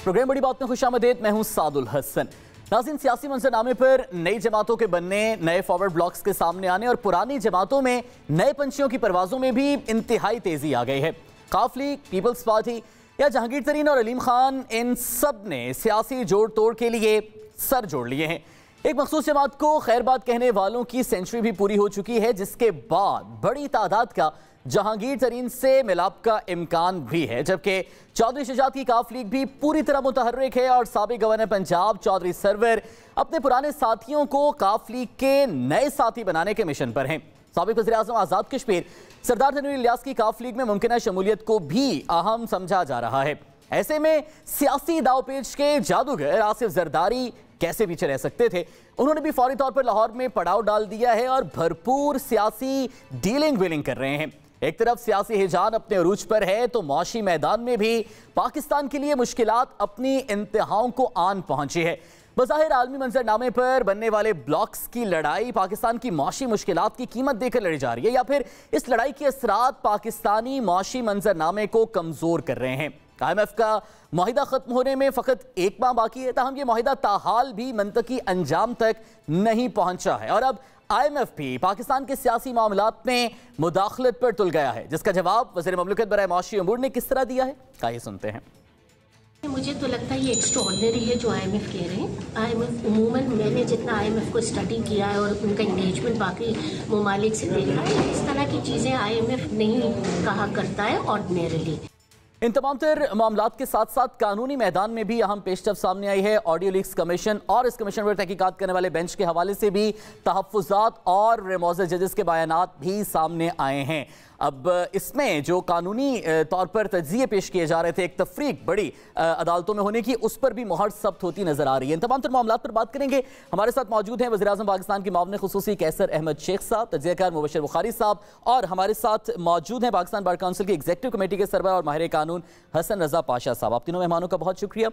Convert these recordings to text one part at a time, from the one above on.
Programme बड़ी बात में खुशामदीद। मैं हूं सादुल हसन। नाज़रीन, सियासी मंजरनामे पर नई जमातों के बनने, नए फॉरवर्ड ब्लॉक्स के सामने आने और पुरानी जमातों में नए पंछियों की परवाजों में भी इंतहाई तेजी आ गई है। काफ लीग, पीपल्स पार्टी या जहांगीर तरीन और अलीम खान, इन सब ने सियासी जोड़ तोड़ के लिए सर जोड़ लिए हैं। एक मखसूस जमात को खैरबाद कहने वालों की सेंचुरी भी पूरी हो चुकी है, जिसके बाद बड़ी तादाद का जहांगीर तरीन से मिलाप का इम्कान भी है, जबकि चौधरी शुजात की काफ लीग भी पूरी तरह मुतहर्रिक है और साबिक गवर्नर पंजाब चौधरी सरवर अपने पुराने साथियों को काफ लीग के नए साथी बनाने के मिशन पर हैं। साबिक वज़ीर-ए-आज़म आज़ाद कश्मीर सरदार तनवीर इलियास की काफ लीग में मुमकिन शमूलियत को भी अहम समझा जा रहा है। ऐसे में सियासी दावपेच के जादूगर आसिफ जरदारी कैसे पीछे रह सकते थे? उन्होंने भी फौरी तौर पर लाहौर में पड़ाव डाल दिया है और भरपूर सियासी डीलिंग वीलिंग कर रहे हैं। एक तरफ सियासी हिजान अपने अरूज पर है तो मौशी मैदान में भी पाकिस्तान के लिए मुश्किलात अपनी इंतहाओं को आन पहुंची है। बज़ाहिर आलमी मंजरनामे पर बनने वाले ब्लॉक्स की लड़ाई पाकिस्तान की मौशी मुश्किलात की कीमत देकर लड़ी जा रही है, या फिर इस लड़ाई के असरात पाकिस्तानी मौशी मंजरनामे को कमजोर कर रहे हैं। IMF का मुआहिदा खत्म होने में फ़कत एक माह बाकी है, ताहम ये मुआहिदा ताहाल भी मंतकी अंजाम तक नहीं पहुंचा है और अब IMF भी पाकिस्तान के सियासी मामलात में मुदाखलत पर तुल गया है, जिसका जवाब वज़ीर ममलकत बराए मौशी अमूर ने किस तरह दिया है, आइए सुनते हैं। मुझे तो लगता है ये एक्स्ट्राऑर्डिनरी है जो IMF कह रहे हैं। IMF उमूमन मैंने जितना IMF को स्टडी किया है और उनका इंगेजमेंट बाकी ममालिक से देखा है, इस तरह की चीज़ें IMF नहीं कहा करता है ऑर्डिनरली। इन तमाम तर मामलात के साथ साथ कानूनी मैदान में भी अहम पेशरफ सामने आई है। ऑडियो लीक्स कमीशन और इस कमीशन पर तहकीकात करने वाले बेंच के हवाले से भी तहफ़्फ़ुज़ात और मौज़ूद जजेस के बयानात भी सामने आए हैं। अब इसमें जो कानूनी तौर पर तज्ज़िये पेश किए जा रहे थे, एक तफरीक बड़ी अदालतों में होने की, उस पर भी मुहर सब्त होती नजर आ रही है। इन तमाम तर मामलात पर बात करेंगे। हमारे साथ मौजूद हैं वज़ीर-ए-आज़म पाकिस्तान के मुआविन खुसूसी कैसर अहमद शेख साहब, तज्ज़ियाकार मुबशर बुखारी साहब, और हमारे साथ मौजूद हैं पाकिस्तान बार काउंसिल के एग्जीक्यूटिव कमेटी के सरबराह और माहिर कानून हसन रज़ा पाशा साहब। आप तीनों मेहमानों का बहुत शुक्रिया।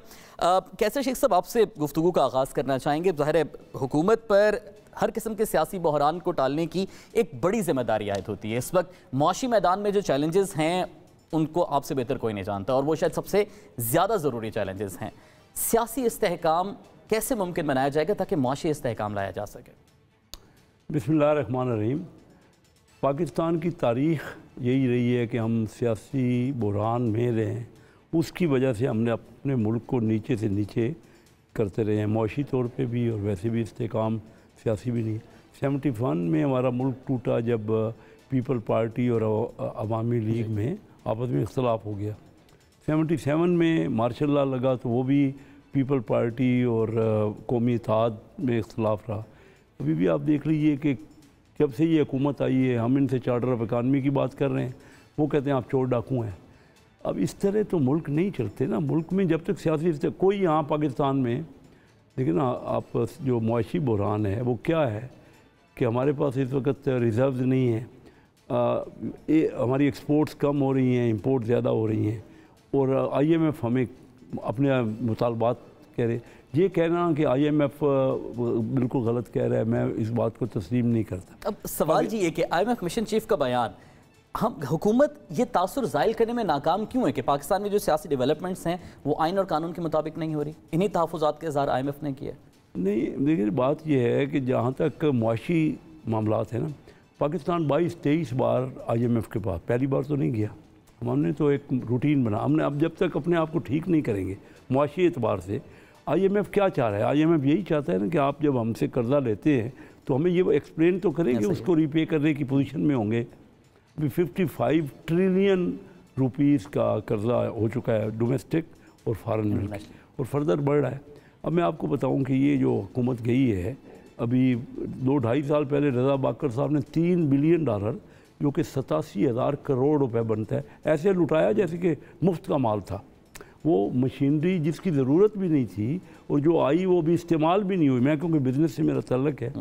कैसर शेख साहब, आपसे गुफ्तगू का आगाज़ करना चाहेंगे। ज़ाहिर है हुकूमत पर हर किस्म के सियासी बहरान को टालने की एक बड़ी जिम्मेदारी आयद होती है। इस वक्त मौशी मैदान में जो चैलेंजेस हैं उनको आपसे बेहतर कोई नहीं जानता, और वो शायद सबसे ज़्यादा ज़रूरी चैलेंजेस हैं। सियासी इस्तेहकाम कैसे मुमकिन बनाया जाएगा ताकि मौशी इस्तेहकाम लाया जा सके? बिस्मिल्लाहिर्रहमानिर्रहीम। पाकिस्तान की तारीख़ यही रही है कि हम सियासी बहरान में रहें, उसकी वजह से हमने अपने मुल्क को नीचे से नीचे करते रहे हैं, मौशी तौर पे भी और वैसे भी इस्तेहकाम सियासी भी नहीं। 71 में हमारा मुल्क टूटा जब पीपल पार्टी और अवामी लीग में आपस में इख्तलाफ हो गया। 77 में मार्शल लॉ लगा तो वो भी पीपल पार्टी और कौमी इत्तेहाद में इख्तलाफ रहा। अभी भी आप देख लीजिए कि जब से ये हुकूमत आई है हम इनसे चार्टर ऑफ इकानमी की बात कर रहे हैं, वो कहते हैं आप चोर डाकू हैं। अब इस तरह तो मुल्क नहीं चलते ना। मुल्क में जब तक सियासी कोई यहाँ पाकिस्तान में देखिए ना, आप जो मुआशी बहरान है वो क्या है कि हमारे पास इस वक्त रिज़र्व्स नहीं है, हमारी एक्सपोर्ट्स कम हो रही हैं, इंपोर्ट ज़्यादा हो रही हैं, और IMF हमें अपने मुतालबात कह रहे। ये कहना कि IMF बिल्कुल गलत कह रहा है, मैं इस बात को तस्लीम नहीं करता। अब सवाल जी ये कि IMF मिशन चीफ का बयान, हम हुकूमत ये तासुर ज़ाहिर करने में नाकाम क्यों है कि पाकिस्तान में जो सियासी डेवलपमेंट्स हैं वो आइन और कानून के मुताबिक नहीं हो रही? इन्हीं तहफ़्फ़ुज़ात का इज़हार IMF ने किया। नहीं, देखिए बात यह है कि जहाँ तक मुआशी मामलात हैं ना, पाकिस्तान 22-23 बार IMF के पास, पहली बार तो नहीं गया। हमने तो एक रूटीन बना, हमने अब जब तक अपने आप को ठीक नहीं करेंगे मुआशी एतबार से। IMF क्या चाह रहा है? IMF यही चाहता है ना कि आप जब हमसे कर्जा लेते हैं तो हमें ये एक्सप्लेन तो करें कि उसको रीपे करने की पोजीशन में होंगे। अभी 55 ट्रिलियन रुपीस का कर्जा हो चुका है, डोमेस्टिक और फॉरेन मिल्क, और फर्दर बढ़ रहा है। अब मैं आपको बताऊं कि ये जो हुकूमत गई है, अभी 2-2.5 साल पहले रज़ा बाकर साहब ने $3 बिलियन, जो कि 87,000 करोड़ रुपए बनता है, ऐसे लुटाया जैसे कि मुफ्त का माल था। वो मशीनरी जिसकी ज़रूरत भी नहीं थी और जो आई वो भी इस्तेमाल भी नहीं हुई। मैं क्योंकि बिज़नेस से मेरा तल्लक है,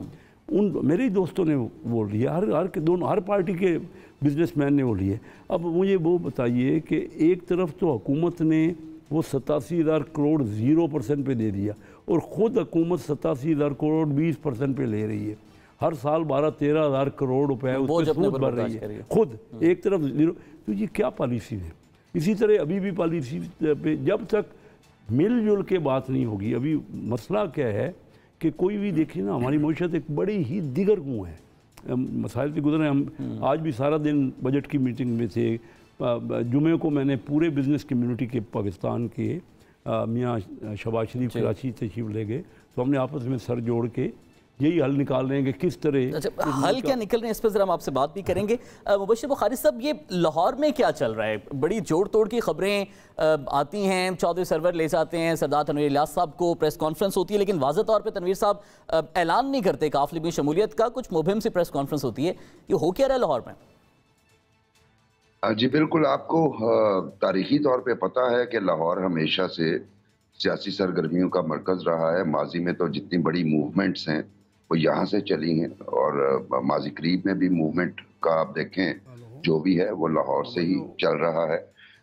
उन मेरे दोस्तों ने वो लिया, हर पार्टी के बिजनेसमैन ने वो लिए। अब मुझे वो बताइए कि एक तरफ तो हुकूमत ने वो 87,000 करोड़ 0% पे दे दिया, और ख़ुद हुकूमत 87,000 करोड़ 20% पे ले रही है। हर साल 12-13 हज़ार करोड़ रुपए उस पर सूद बढ़ रही है खुद। एक तरफ जीरो, तो ये क्या पॉलिसी है? इसी तरह अभी भी पॉलिसी पे जब तक मिलजुल के बात नहीं होगी। अभी मसला क्या है कि कोई भी देखिए ना, हमारी मईशत एक बड़ी ही दिगर कुआं है, मसाइल से गुजरे हम। आज भी सारा दिन बजट की मीटिंग में थे। जुमे को मैंने पूरे बिज़नेस कम्युनिटी के पाकिस्तान के मियाँ शहबाज शरीफ कराची तशरीफ ले गए, तो हमने आपस में सर जोड़ के यही हल निकाल रहे हैं कि किस तरह। अच्छा, हल क्या निकल रहे हैं इस पर ज़रा हम आपसे बात भी करेंगे। मुबश्शिर बुखारी साहब, ये लाहौर में क्या चल रहा है? बड़ी जोड़ तोड़ की खबरें आती हैं, चौधरी सरवर ले जाते हैं सरदार तनवीर इलियास साहब को, प्रेस कॉन्फ्रेंस होती है, लेकिन वाज़ह तौर पर तनवीर साहब ऐलान नहीं करते काफिले में शमूलियत का, कुछ मुबहिम सी प्रेस कॉन्फ्रेंस होती है। ये हो क्या रहा है लाहौर में? जी बिल्कुल, आपको तारीखी तौर पे पता है कि लाहौर हमेशा से सियासी सरगर्मियों का मरकज़ रहा है। माजी में तो जितनी बड़ी मूवमेंट्स हैं वो यहाँ से चली हैं, और माजी करीब में भी मूवमेंट का आप देखें जो भी है वो लाहौर से ही चल रहा है।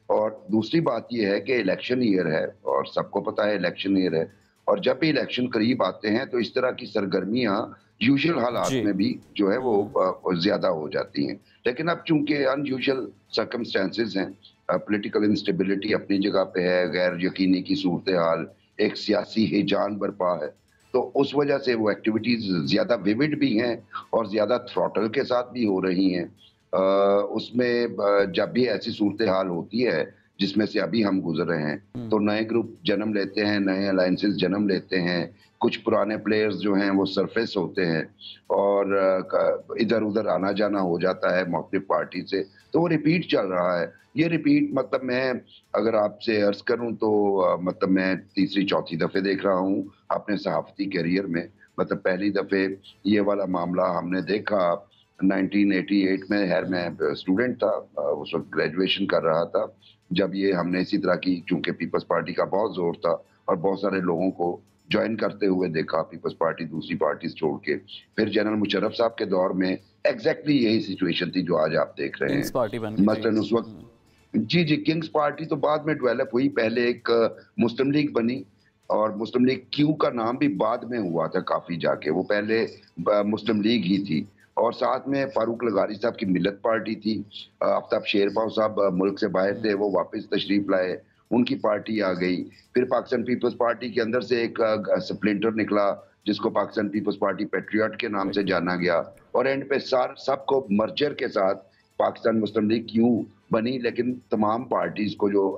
और दूसरी बात ये है कि इलेक्शन ईयर है, और सबको पता है इलेक्शन ईयर है, और जब भी इलेक्शन करीब आते हैं तो इस तरह की सरगर्मियाँ यूजुअल हालात में भी जो है वो ज्यादा हो जाती हैं। लेकिन अब चूंकि अनयूजुअल सर्कमस्टेंसेस हैं, पॉलिटिकल इंस्टेबिलिटी अपनी जगह पे है, गैर यकीनी की सूरत हाल, एक सियासी हिजान बरपा है, तो उस वजह से वो एक्टिविटीज ज्यादा विविड भी हैं और ज्यादा थ्रॉटल के साथ भी हो रही हैं। उसमें जब भी ऐसी सूरत हाल होती है जिसमें से अभी हम गुजर रहे हैं, तो नए ग्रुप जन्म लेते हैं, नए अलायंसेस जन्म लेते हैं, कुछ पुराने प्लेयर्स जो हैं वो सरफेस होते हैं और इधर उधर आना जाना हो जाता है मुख्तलिफ पार्टी से, तो वो रिपीट चल रहा है। ये रिपीट मतलब मैं अगर आपसे अर्ज करूं तो मतलब मैं तीसरी चौथी दफ़े देख रहा हूं अपने सहाफ़ती करियर में। मतलब पहली दफ़े ये वाला मामला हमने देखा 1988 में, खैर मैं स्टूडेंट था, उस वक्त ग्रेजुएशन कर रहा था, जब ये हमने इसी तरह की, चूंकि पीपल्स पार्टी का बहुत जोर था और बहुत सारे लोगों को ज्वाइन करते हुए देखा पीपल्स पार्टी दूसरी पार्टी छोड़ के। फिर जनरल मुशर्रफ साहब के दौर में एग्जैक्टली यही सिचुएशन थी जो आज आप देख रहे हैं। मसलन उस वक्त जी किंग्स पार्टी तो बाद में डेवलप हुई, पहले एक मुस्लिम लीग बनी, और मुस्लिम लीग क्यू का नाम भी बाद में हुआ था काफी जाके, वो पहले मुस्लिम लीग ही थी। और साथ में फारूक लगारी साहब की मिलत पार्टी थी, आफ्ताब शेरपाव साहब मुल्क से बाहर थे, वो वापस तशरीफ लाए, उनकी पार्टी आ गई। फिर पाकिस्तान पीपल्स पार्टी के अंदर से एक स्प्लिंटर निकला जिसको पाकिस्तान पीपल्स पार्टी पैट्रियट के नाम से जाना गया, और एंड पे सबको मर्जर के साथ पाकिस्तान मुस्लिम लीग क्यू बनी। लेकिन तमाम पार्टीज को जो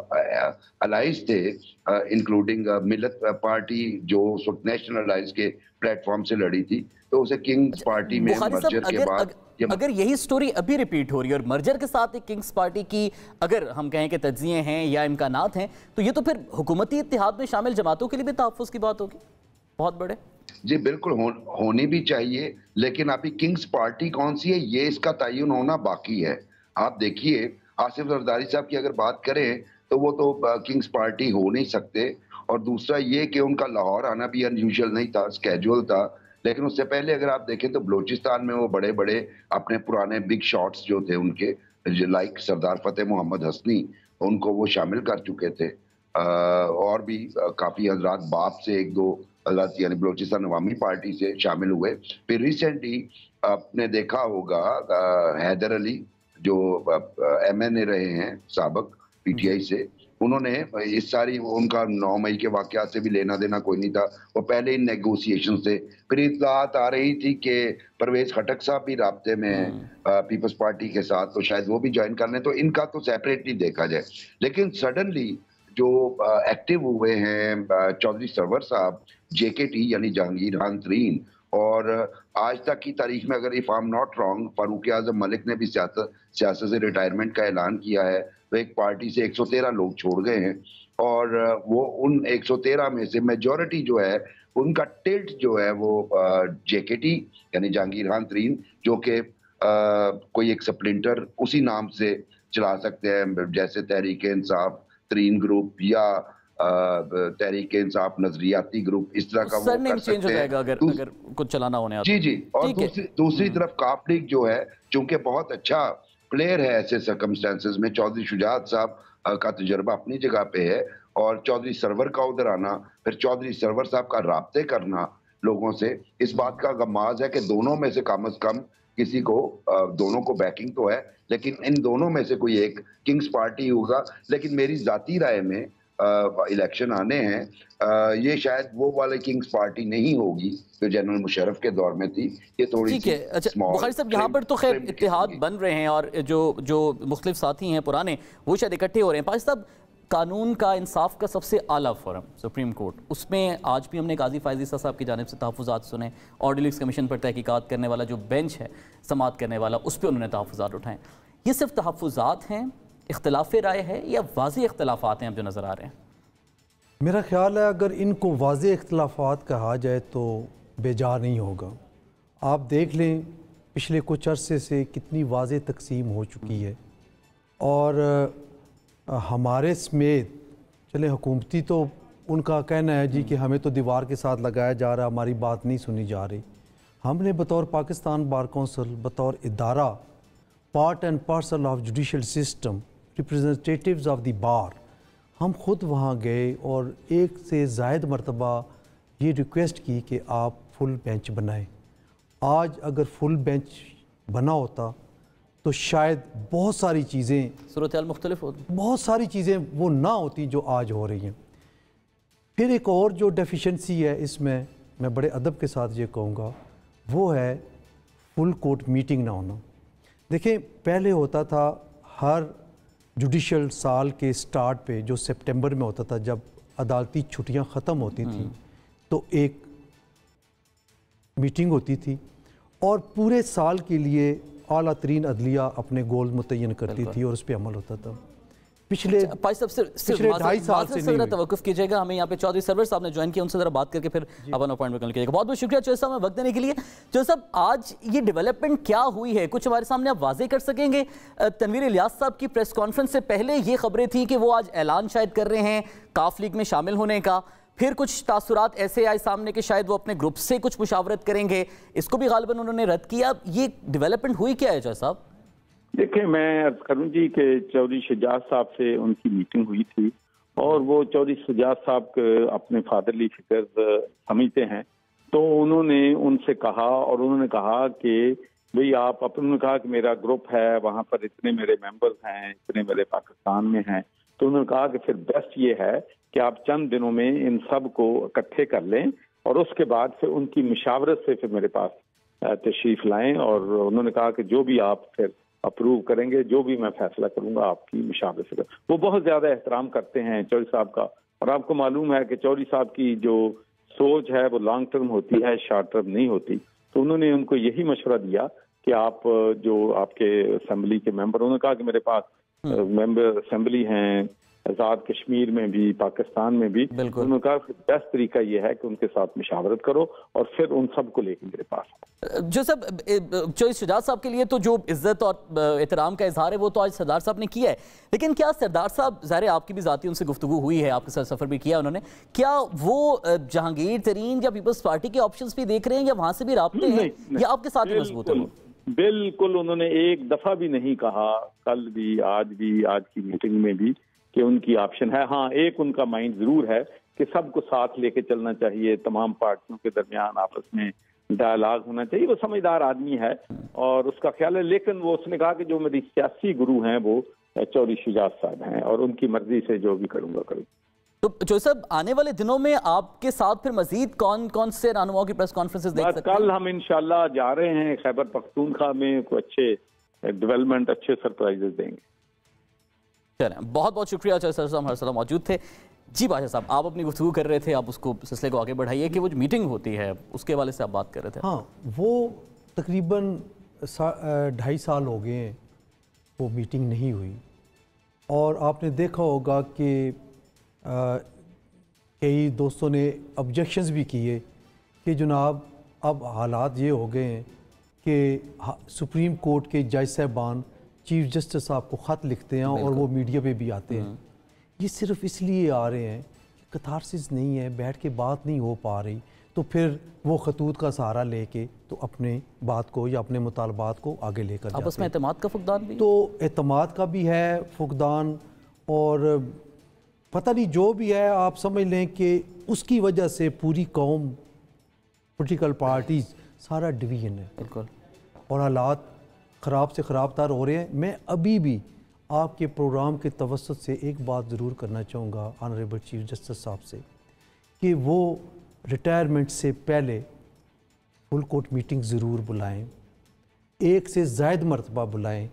अलाइज थे, इंक्लूडिंग मिलत पार्टी जो उस वक्त नेशनल अलाइज के प्लेटफॉर्म से लड़ी थी, तो उसे किंग्स पार्टी में मर्जर के बाद अगर यही स्टोरी अभी रिपीट हो रही है और मर्जर के साथ एक किंग्स पार्टी की अगर हम कहें कि तज्जिए हैं या इम्कानात हैं, तो ये तो फिर हुकूमती इत्तेहाद में शामिल जमातों के लिए भी तहफ़्फ़ुज़ की बात होगी बहुत बड़े। जी बिल्कुल होनी भी चाहिए, लेकिन अभी किंग्स पार्टी कौन सी है ये इसका तयन होना बाकी है। आप देखिए आसिफ जरदारी साहब की अगर बात करें तो वो तो किंग्स पार्टी हो नहीं सकते, और दूसरा ये कि उनका लाहौर आना भी अनयूजुअल नहीं था, स्केजुअल था। लेकिन उससे पहले अगर आप देखें तो बलूचिस्तान में वो बड़े बड़े अपने पुराने बिग शॉट्स जो थे उनके, लाइक सरदार फतेह मोहम्मद हसनी, उनको वो शामिल कर चुके थे, और भी काफ़ी हजरात बाप से एक दो हजरात यानी बलूचिस्तान अवामी पार्टी से शामिल हुए। फिर रिसेंटली आपने देखा होगा हैदर अली जो MNA रहे हैं साबक PTI से, उन्होंने इस सारी, उनका 9 मई के वाकयात से भी लेना देना कोई नहीं था, वो पहले ही नेगोशिएशन से। फिर इत्तलात आ रही थी कि परवेज खटक साहब भी राब्ते में पीपल्स पार्टी के साथ, तो शायद वो भी ज्वाइन कर लें, तो इनका तो सेपरेटली देखा जाए। लेकिन सडनली जो एक्टिव हुए हैं चौधरी सरवर साहब, JKT यानी जहांगीर खान तरीन, और आज तक की तारीख में अगर if I am not wrong Farooq Azam Malik ने भी सियासत से रिटायरमेंट का ऐलान किया है, तो एक पार्टी से 113 लोग छोड़ गए हैं, और वो उन 113 में से मेजॉरिटी जो है उनका टिल्ट जो है वो JKT यानी जहांगीर खान तरीन, जो कि कोई एक स्प्लिंटर उसी नाम से चला सकते हैं, जैसे तहरीक इंसाफ तरीन ग्रुप या तहरीक इंसाफ नजरियाती ग्रुप, इस तरह का वो कर सकते हैं अगर कुछ चलाना होने आता। जी और दूसरी तरफ काफ लीग जो है, चूंकि बहुत अच्छा प्लेयर है ऐसे सर्कमस्टेंसेस में, चौधरी शुजात साहब का तजर्बा अपनी जगह पे है, और चौधरी सरवर का उधर आना, फिर चौधरी सरवर साहब का राब्ते करना लोगों से, इस बात का गमाज है कि दोनों में से कम अज कम किसी को, दोनों को बैकिंग तो है, लेकिन इन दोनों में से कोई एक किंग्स पार्टी होगा। लेकिन मेरी जाती राय में इलेक्शन आने हैं, ये शायद वो वाले किंग्स पार्टी नहीं होगी जो जनरल मुशर्रफ के दौर में थी। ये थोड़ी ठीक है। अच्छा बुखारी साहब, यहाँ पर तो खैर इत्तेहाद बन रहे हैं और जो मुख्तलिफ साथी हैं पुराने वो शायद इकट्ठे हो रहे हैं। पाकिस्तान कानून का, इंसाफ का सबसे आला फोरम सुप्रीम कोर्ट, उसमें आज भी हमने काजी फायज़ ईसा साहब की जानिब से तहफ़्फ़ुज़ात सुने। ऑर्डिनरीज़ कमीशन पर तहकीकात करने वाला जो बेंच है, समाअत करने वाला, उस पर उन्होंने तहफ़्फ़ुज़ात उठाएँ। ये सिर्फ तहफ़्फ़ुज़ात हैं, इख्तिलाफ़ राय है, या वाज़ेह इख्तिलाफ़ात हैं अब जो नज़र आ रहे हैं? मेरा ख्याल है अगर इनको वाज़ेह इख्तिलाफ़ात कहा जाए तो बेजा नहीं होगा। आप देख लें पिछले कुछ अरसे से कितनी वाज़ेह तकसीम हो चुकी है, और हमारे समेत चले हुकूमती तो उनका कहना है जी कि हमें तो दीवार के साथ लगाया जा रहा है, हमारी बात नहीं सुनी जा रही। हमने बतौर पाकिस्तान बार कौंसिल, बतौर इदारा, part and parcel of judicial system, representatives of the bar, हम ख़ुद वहाँ गए और एक से ज़ायद मरतबा ये रिक्वेस्ट की कि आप फुल बेंच बनाएं। आज अगर फुल बेंच बना होता तो शायद बहुत सारी चीज़ें, सूरत-ए-हाल मुख्तलिफ होती, बहुत सारी चीज़ें वो ना होती जो आज हो रही हैं। फिर एक और जो डेफिशिएंसी है इसमें, मैं बड़े अदब के साथ ये कहूँगा, वो है फुल कोर्ट मीटिंग ना होना। देखें, पहले होता था हर जुडिशल साल के स्टार्ट पे, जो सितंबर में होता था जब अदालती छुट्टियां ख़त्म होती थी, तो एक मीटिंग होती थी और पूरे साल के लिए आला तरीन अदलिया अपने गोल मुतय्यन करती थी और उस पर अमल होता था। पिछले 2.5 साल से नहीं तवक्कुफ कीजिएगा, हमें यहाँ पे चौधरी सरवर साहब ने ज्वाइन किया, उनसे जरा बात करके फिर अपन अपॉइंटमेंट कर लीजिएगा। बहुत बहुत शुक्रिया चौधरी साहब वक्त देने के लिए। चौधरी साहब, आज ये डेवलपमेंट क्या हुई है, कुछ हमारे सामने आप वाजे कर सकेंगे? तनवीर इलियास साहब की प्रेस कॉन्फ्रेंस से पहले ये खबरें थी कि वो आज ऐलान शायद कर रहे हैं काफ लीग में शामिल होने का, फिर कुछ तासुरात ऐसे आए सामने कि शायद वो अपने ग्रुप से कुछ मुशावरत करेंगे, इसको भी गालिबन उन्होंने रद्द किया। ये डेवलपमेंट हुई क्या है चौधरी साहब? देखिए, मैं अर्ज करूं जी कि चौधरी शुजात साहब से उनकी मीटिंग हुई थी और वो चौधरी शुजात साहब अपने फादरली फिक्र समझते हैं, तो उन्होंने उनसे कहा और उन्होंने कहा कि भाई आप उन्होंने कहा कि मेरा ग्रुप है, वहाँ पर इतने मेरे मेंबर्स हैं, इतने मेरे पाकिस्तान में हैं, तो उन्होंने कहा कि फिर बेस्ट ये है कि आप चंद दिनों में इन सब को इकट्ठे कर लें और उसके बाद फिर उनकी मुशावरत से फिर मेरे पास तशरीफ लाएं। और उन्होंने कहा कि जो भी आप फिर अप्रूव करेंगे, जो भी मैं फैसला करूंगा आपकी मुशावरत से। वो बहुत ज्यादा एहतराम करते हैं चौधरी साहब का, और आपको मालूम है कि चौधरी साहब की जो सोच है वो लॉन्ग टर्म होती है, शॉर्ट टर्म नहीं होती। तो उन्होंने उनको यही मशवरा दिया कि आप जो आपके असेंबली के मेंबर, उन्होंने कहा कि मेरे पास मेंबर असेंबली हैं आज़ाद कश्मीर में भी, पाकिस्तान में भी, उन्होंने कहा बेस्ट तरीका ये है कि उनके साथ मुशावरत करो और फिर उन सब को लेकर मेरे पास। जो सब चौधरी शुजात साहब के लिए तो जो इज्जत और एहतराम का इजहार है वो तो आज सरदार साहब ने किया है, लेकिन क्या सरदार साहब, ज़ाहिर आपकी भी ज़ाती उनसे गुफ्तगू हुई है, आपके साथ सफ़र भी किया उन्होंने, क्या वो जहांगीर तरीन या पीपल्स पार्टी के ऑप्शंस भी देख रहे हैं या वहाँ से भी राब्ते हैं या आपके साथ ही मजबूत है? बिल्कुल, उन्होंने एक दफ़ा भी नहीं कहा, कल भी, आज की मीटिंग में भी, कि उनकी ऑप्शन है। हाँ, एक उनका माइंड जरूर है कि सबको साथ लेके चलना चाहिए, तमाम पार्टियों के दरमियान आपस में डायलॉग होना चाहिए। वो समझदार आदमी है और उसका ख्याल है, लेकिन वो उसने कहा कि जो मेरी सियासी गुरु हैं वो चौधरी शुजात साहब हैं और उनकी मर्जी से जो भी करूँगा करूँ। तो चौधरी साहब, आने वाले दिनों में आपके साथ फिर मजीद कौन कौन से रहनुमाओं की प्रेस कॉन्फ्रेंसेस देख सकते हैं? कल हम इंशाल्लाह जा रहे हैं खैबर पख्तूनख्वा में, कोई अच्छे डेवलपमेंट, अच्छे सरप्राइजेस देंगे। चलें, बहुत बहुत शुक्रिया चौधरी साहब, हर साल मौजूद थे। जी बादशाह साहब, आप अपनी गुफ्तगू कर रहे थे, आप उसको सिलसिले को आगे बढ़ाइए कि वो जो मीटिंग होती है उसके हवाले से आप बात कर रहे थे। हाँ, वो तकरीबन 2.5 साल हो गए हैं वो मीटिंग नहीं हुई, और आपने देखा होगा कि कई दोस्तों ने ऑब्जेक्शंस भी किए कि जनाब अब हालात ये हो गए हैं कि सुप्रीम कोर्ट के जज साहबान चीफ जस्टिस साहब को ख़त लिखते हैं और वो मीडिया पे भी आते हैं। ये सिर्फ इसलिए आ रहे हैं कि कथारसिस नहीं है, बैठ के बात नहीं हो पा रही, तो फिर वो खतूत का सहारा लेके तो अपने बात को या अपने मुतालबात को आगे लेकर जाते हैं। आपस में एतमाद का फुकदान भी, तो एतमाद का भी है फुकदान, और पता नहीं जो भी है, आप समझ लें कि उसकी वजह से पूरी कौम, पोलिटिकल पार्टीज, सारा डिवीजन है। बिल्कुल, और हालात ख़राब से ख़राब तर हो रहे हैं। मैं अभी भी आपके प्रोग्राम के तवस्सुत से एक बात ज़रूर करना चाहूँगा ऑनरेबल चीफ जस्टिस साहब से कि वो रिटायरमेंट से पहले फुल कोर्ट मीटिंग ज़रूर बुलाएं, एक से ज़ायद मरतबा बुलाएं,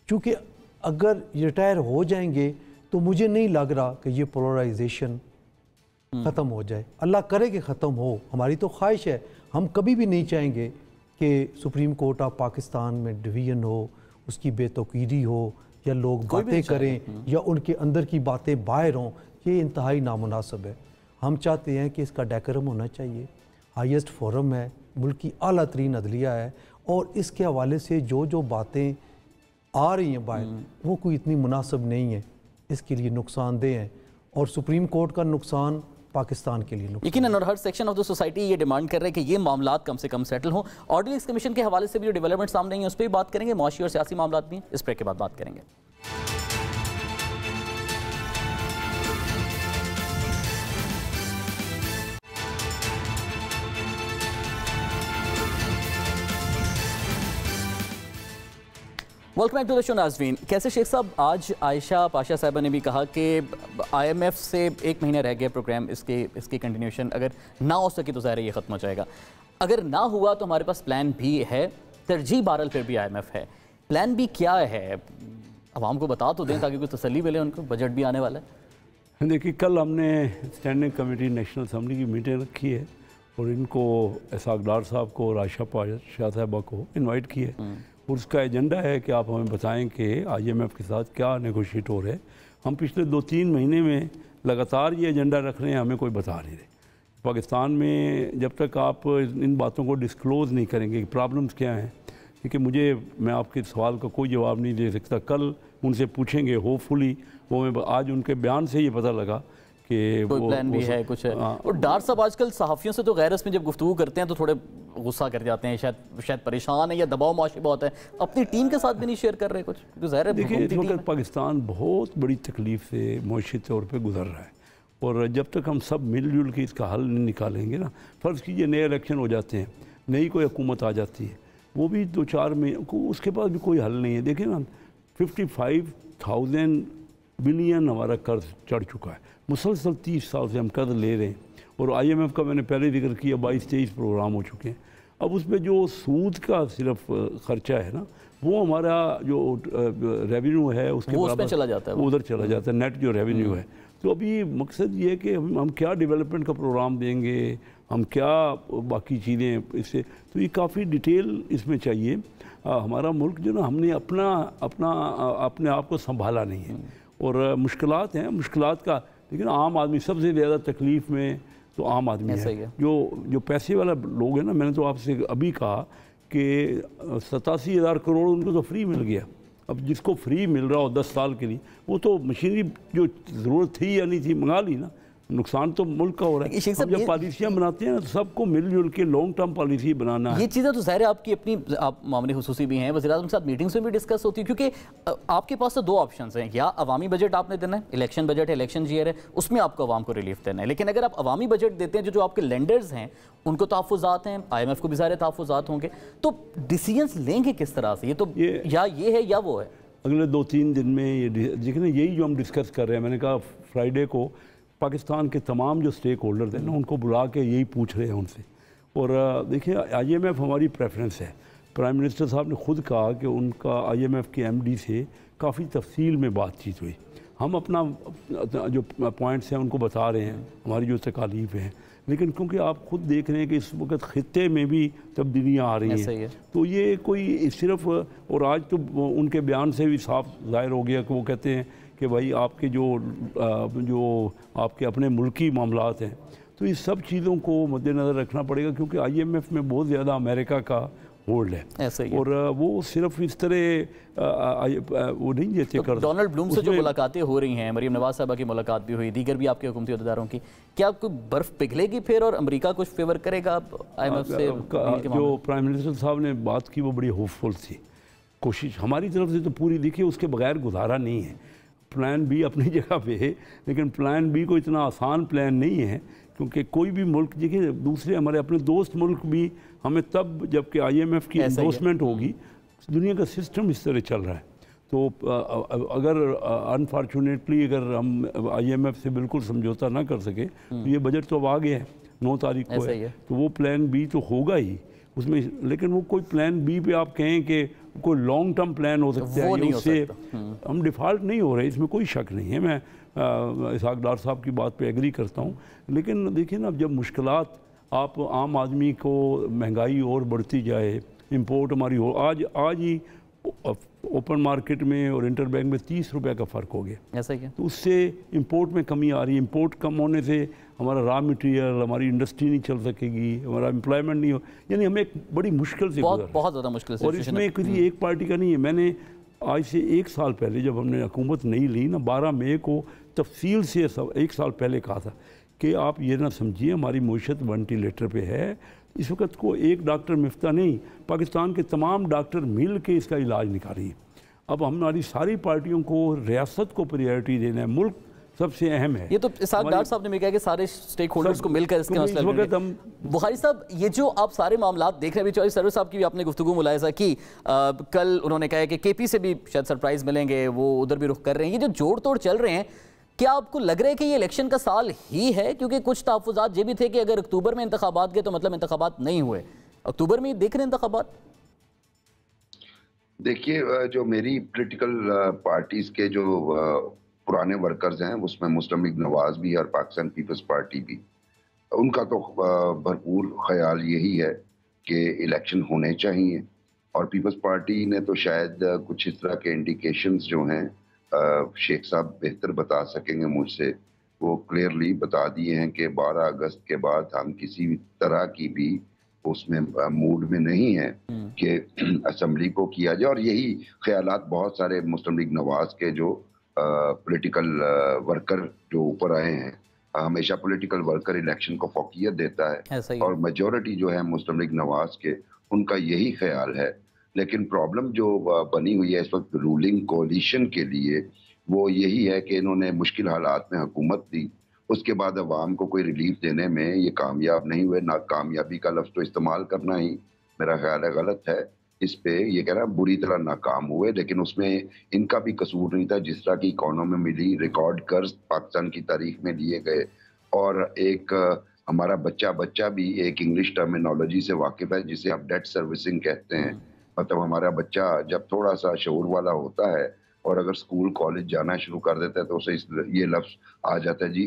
क्योंकि अगर रिटायर हो जाएंगे तो मुझे नहीं लग रहा कि ये पोलराइजेशन ख़त्म हो जाए। अल्लाह करे कि ख़त्म हो, हमारी तो ख्वाहिश है। हम कभी भी नहीं चाहेंगे कि सुप्रीम कोर्ट ऑफ पाकिस्तान में डिवीज़न हो, उसकी बेतौकीरी हो या लोग बातें करें या उनके अंदर की बातें बाहर हों, ये इंतहाई नामुनासिब है। हम चाहते हैं कि इसका डेकोरम होना चाहिए। हाईएस्ट फोरम है, मुल्क की आला तरीन अदलिया है, और इसके हवाले से जो जो बातें आ रही हैं बाहर वो कोई इतनी मुनासिब नहीं है, इसके लिए नुकसानदेह है, और सुप्रीम कोर्ट का नुकसान पाकिस्तान के लिए यकीनन, और हर सेक्शन ऑफ द सोसाइटी ये डिमांड कर रहे हैं कि ये मामलात कम से कम सेटल हों। ऑर्डिनेंस कमीशन के हवाले से भी जो डेवलपमेंट सामने आई है उस पर भी बात करेंगे, माशी और सियासी मामलात भी इस ब्रेक के बाद बात करेंगे। Welcome back to the show नाज़रीन। कैसे शेख साहब, आज आयशा पाशा साहिबा ने भी कहा कि IMF से 1 महीना रह गया प्रोग्राम, इसकी कंटिन्यूशन अगर ना हो सके तो ज़ाहिर ये ख़त्म हो जाएगा। अगर ना हुआ तो हमारे पास प्लान भी है, तरजीह बहरहाल फिर भी IMF है। प्लान भी क्या है, आवाम को बता तो दें ताकि कुछ तसल्ली मिले उनको, बजट भी आने वाला है। देखिए, कल हमने स्टैंडिंग कमेटी नेशनल असम्बली की मीटिंग रखी है और इनको इसहाक डार साहब को और आयशा पाशा साहिबा को इन्वाइट किया है, और उसका एजेंडा है कि आप हमें बताएं कि IMF के साथ क्या नेगोशिएट हो रहा है। हम पिछले 2-3 महीने में लगातार ये एजेंडा रख रहे हैं, हमें कोई बता नहीं रहे। पाकिस्तान में जब तक आप इन बातों को डिस्क्लोज़ नहीं करेंगे कि प्रॉब्लम्स क्या हैं, क्योंकि मैं आपके सवाल का कोई जवाब नहीं दे सकता। कल उनसे पूछेंगे, होपफुली वो मैं आज उनके बयान से ये पता लगा कि कोई प्लान भी है, कुछ है। और डार साहब आजकल सहाफ़ियों से तो गैर रस्मी जब गुफ्तगू करते हैं तो थोड़े गुस्सा कर जाते हैं, शायद परेशान है या दबाव माशी बहुत है, अपनी टीम के साथ भी नहीं शेयर कर रहे कुछ, तो ज़ाहिर है। देखिए, इस वक्त पाकिस्तान बहुत बड़ी तकलीफ़ से मुआशी तौर पर गुजर रहा है, और जब तक हम सब मिलजुल के इसका हल नहीं निकालेंगे ना, फ़र्ज़ कीजिए नए इलेक्शन हो जाते हैं, नई कोई हुकूमत आ जाती है, वो भी 2-4 महीने को, उसके पास भी कोई हल नहीं है। देखिए ना, 55,000 बिलियन हमारा कर्ज चढ़ चुका है, मुसलसल 30 साल से हम कर्ज ले रहे हैं, और IMF का मैंने पहले जिक्र किया 22-23 प्रोग्राम हो चुके हैं। अब उसमें जो सूद का सिर्फ खर्चा है ना, वो हमारा जो रेवेन्यू है उसके बराबर चला जाता है, उधर चला जाता है, नेट जो रेवेन्यू है। तो अभी मकसद ये है कि हम क्या डेवलपमेंट का प्रोग्राम देंगे, हम क्या बाकी चीज़ें इससे, तो ये काफ़ी डिटेल इसमें चाहिए। हमारा मुल्क जो ना, हमने अपने आप को संभाला नहीं है, और मुश्किलात हैं, मुश्किलात का, लेकिन आम आदमी सबसे ज़्यादा तकलीफ़ में तो आम आदमी है। जो पैसे वाला लोग हैं ना, मैंने तो आपसे अभी कहा कि 87,000 करोड़ उनको तो फ्री मिल गया। अब जिसको फ्री मिल रहा हो 10 साल के लिए, वो तो मशीनरी जो ज़रूरत थी या नहीं थी मंगा ली ना, नुकसान तो मुल्क का हो रहा है। हम जब पॉलिसियाँ बनाते हैं ना, तो सबको मिलजुल के लॉन्ग टर्म पॉलिसी बनाना है। ये चीज़ें तो ज़ाहिर है आपकी अपनी, आप मामले खुसूसी भी हैं, वज़ीर आज़म के साथ मीटिंग्स में भी डिस्कस होती है, क्योंकि आपके पास तो 2 ऑप्शंस हैं, या अवामी बजट आपने देना है, इलेक्शन बजट है, इलेक्शन ईयर है, उसमें आपको अवाम को रिलीफ देना है। लेकिन अगर आप अवामी बजट देते हैं, जो आपके लेंडर्स हैं उनको तहफ़्फ़ुज़ात हैं, IMF को भी ज़ाहिर तहफ़्फ़ुज़ात होंगे, तो डिसीजंस लेंगे किस तरह से? या ये है या वो है। अगले 2-3 दिन में ये देखिए, यही जो हम डिस्कस कर रहे हैं, मैंने कहा फ्राइडे को पाकिस्तान के तमाम जो स्टेक होल्डर हैं ना, उनको बुला के यही पूछ रहे हैं उनसे। और देखिए, IMF हमारी प्रेफरेंस है। प्राइम मिनिस्टर साहब ने खुद कहा कि उनका IMF के MD से काफ़ी तफसील में बातचीत हुई। हम अपना जो पॉइंट्स हैं उनको बता रहे हैं, हमारी जो तकालीफ हैं, लेकिन क्योंकि आप खुद देख रहे हैं कि इस वक्त ख़ित्ते में भी तब्दीलियाँ आ रही हैं, तो ये कोई सिर्फ, और आज तो उनके बयान से भी साफ ज़ाहिर हो गया कि वो कहते हैं कि भाई आपके जो आपके अपने मुल्की मामलात हैं, तो इस सब चीज़ों को मद्देनज़र रखना पड़ेगा, क्योंकि IMF में बहुत ज़्यादा अमेरिका का होल्ड है, ऐसा ही है। और वो सिर्फ इस तरह वो नहीं देते कर। डोनाल्ड ब्लूम से जो मुलाकातें हो रही हैं, मरीम नवाज साहबा की मुलाकात भी हुई, दीगर भी आपके हुकूमती अहदेदारों की, क्या कोई बर्फ़ पिघलेगी फिर और अमेरिका कुछ फेवर करेगा IMF से? जो प्राइम मिनिस्टर साहब ने बात की वो बड़ी होपफुल थी। कोशिश हमारी तरफ से तो पूरी, देखिए उसके बगैर गुजारा नहीं है। प्लान बी अपनी जगह पे है, लेकिन प्लान बी को इतना आसान प्लान नहीं है, क्योंकि कोई भी मुल्क, देखिए दूसरे हमारे अपने दोस्त मुल्क भी हमें तब, जबकि IMF की एंडोर्समेंट होगी, दुनिया का सिस्टम इस तरह चल रहा है, तो अगर अनफॉर्चुनेटली अगर हम IMF से बिल्कुल समझौता ना कर सके तो ये बजट तो अब आ गया है, 9 तारीख को है, तो वो प्लान बी तो होगा ही उसमें। लेकिन वो कोई प्लान बी पे आप कहें कि कोई लॉन्ग टर्म प्लान हो सकता है, उससे हम डिफ़ॉल्ट नहीं हो रहे, इसमें कोई शक नहीं है। मैं इसहाक डार साहब की बात पे एग्री करता हूँ। लेकिन देखिए ना, जब मुश्किलात आप आम आदमी को, महंगाई और बढ़ती जाए, इंपोर्ट हमारी हो, आज ही ओपन मार्केट में और इंटरबैंक में 30 रुपए का फ़र्क हो गया, ऐसा ही है। तो उससे इंपोर्ट में कमी आ रही है। इंपोर्ट कम होने से हमारा रॉ मटेरियल, हमारी इंडस्ट्री नहीं चल सकेगी, हमारा एम्प्लॉयमेंट नहीं हो, यानी हमें एक बड़ी मुश्किल से बहुत ज़्यादा मुश्किल से। और इसमें किसी एक पार्टी का नहीं है। मैंने आज से 1 साल पहले जब हमने हुकूमत नहीं ली ना, 12 मई को तफसील से 1 साल पहले कहा था कि आप ये ना समझिए हमारी मईशत वेंटिलेटर पे है। इस वक्त को एक डॉक्टर मिफ्ता नहीं, पाकिस्तान के तमाम डॉक्टर मिल के इसका इलाज निकालिए। अब हमारी सारी पार्टियों को रियासत को प्रायोरिटी देना है, मुल्क सबसे अहम है। ये तो इसहाक डार साहब ने भी कहा कि सारे स्टेक होल्डर्स को मिलकर इसके मसले हम बुखारी साहब, ये जो आप सारे मामला देख रहे हैं, चौधरी सरवर साहब की भी आपने गुफ्तगू मुलाहिजा की, कल उन्होंने कहा कि KP से भी शायद सरप्राइज मिलेंगे, वो उधर भी रुख कर रहे हैं। ये जो जोड़ तोड़ चल रहे हैं, क्या आपको लग रहा है कि ये इलेक्शन का साल ही है? क्योंकि कुछ तहफ़्फ़ुज़ात ये भी थे कि अगर अक्टूबर में इंतखाबात गए तो मतलब इंतखाबात नहीं हुए, अक्टूबर में देख रहे हैं इंतखाबात। देखिए, जो मेरी पॉलिटिकल पार्टीज के जो पुराने वर्कर्स हैं, उसमें मुस्लिम लीग नवाज भी और पाकिस्तान पीपल्स पार्टी भी, उनका तो भरपूर ख्याल यही है कि इलेक्शन होने चाहिए। और पीपल्स पार्टी ने तो शायद कुछ इस तरह के इंडिकेशंस जो हैं, शेख साहब बेहतर बता सकेंगे मुझसे, वो क्लियरली बता दिए हैं कि 12 अगस्त के बाद हम किसी तरह की भी उसमें मूड में नहीं है कि असेंबली को किया जाए। और यही ख्यालात बहुत सारे मुस्लिम लीग नवाज के जो पॉलिटिकल वर्कर जो ऊपर आए हैं, हमेशा पॉलिटिकल वर्कर इलेक्शन को फोकियत देता है और मेजॉरिटी जो है मुस्लिम लीग नवाज के, उनका यही ख्याल है। लेकिन प्रॉब्लम जो बनी हुई है इस वक्त रूलिंग कोalition के लिए, वो यही है कि इन्होंने मुश्किल हालात में हुकूमत दी, उसके बाद अवाम को कोई रिलीफ देने में ये कामयाब नहीं हुए। नाकामयाबी का लफ्ज़ तो इस्तेमाल करना ही मेरा ख्याल है गलत है। इस पे ये कहना बुरी तरह नाकाम हुए, लेकिन उसमें इनका भी कसूर नहीं था। जिस तरह की इकोनॉमी मिली, रिकॉर्ड कर्ज पाकिस्तान की तारीख में लिए गए, और एक हमारा बच्चा भी एक इंग्लिश टर्मिनोलॉजी से वाकिफ है जिसे आप डेट सर्विसिंग कहते हैं। मतलब हमारा बच्चा जब थोड़ा सा शऊर वाला होता है और अगर स्कूल कॉलेज जाना शुरू कर देता है तो उसे ये लफ्ज़ आ जाता है, जी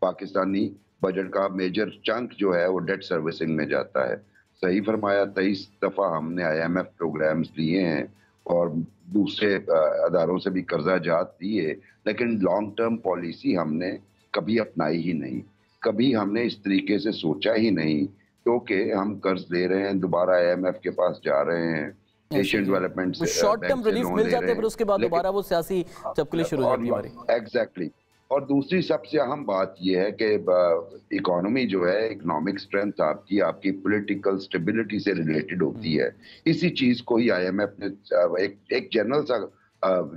पाकिस्तानी बजट का मेजर चंक जो है वो डेट सर्विसिंग में जाता है। सही फरमाया, 23 दफ़ा हमने IMF प्रोग्राम्स लिए हैं और दूसरे अदारों से भी कर्जा जात दिए, लेकिन लॉन्ग टर्म पॉलिसी हमने कभी अपनाई ही नहीं। कभी हमने इस तरीके से सोचा ही नहीं, क्योंकि हम कर्ज ले रहे हैं, दोबारा IMF के पास जा रहे हैं, एशियन डेवलपमेंट से शॉर्ट टर्म रिलीफ मिल जाते हैं, फिर उसके बाद दोबारा वो सियासी चपकली शुरू हो जाती है हमारी। एग्जैक्टली। और दूसरी सबसे अहम बात यह है कि इकोनॉमी जो है, इकोनॉमिक स्ट्रेंथ आपकी पॉलिटिकल स्टेबिलिटी से रिलेटेड होती है। इसी चीज को ही IMF ने एक जनरल सा